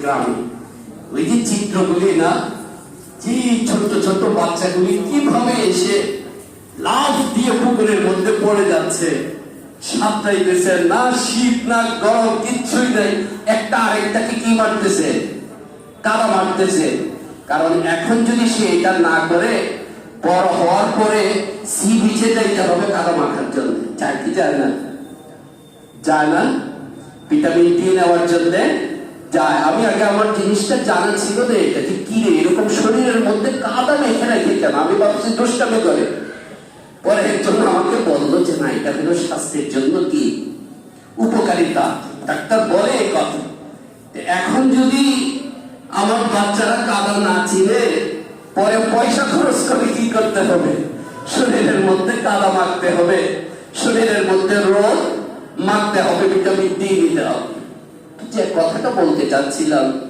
গ্রামে ওই যে চিত্রগুলি না, যে ছোট ছোট বাচ্চাগুলি কিভাবে এসে লাফ দিয়ে পুকুরের মধ্যে পড়ে যাচ্ছে, সাঁতরাইতেছে না, শীত না গরম কিচ্ছুই নাই, একটা আরেকটাকে কি মারতেছে, কাদা মারতেছে। কারণ এখন যদি সে এটা না করে, বড় হওয়ার পরে সি বিচে যাইতে হবে কাদা মাখার জন্য। চায় কি যায় না? যায় না? ভিটামিন ডি নেওয়ার জন্য যায়। আমি আগে আমার জিনিসটা জানা ছিল না, এটা যে কি রে এরকম শরীরের মধ্যে কাদা মেখে রাখে কেন, আমি ভাবছি দুষ্টামি করে। পরে একজন আমাকে বললো যে না, এটা হলো স্বাস্থ্যের জন্য কি উপকারিতা, ডাক্তার বলে এই কথা। এখন যদি আমার বাচ্চারা কাদা না চিনে, পরে পয়সা খরচ করে কি করতে হবে, শরীরের মধ্যে কাদা মাখতে হবে, শরীরের মধ্যে রোদ মাখতে হবে, ভিটামিন ডি নিতে হবে। যে কথাটা বলতে চাচ্ছিলাম,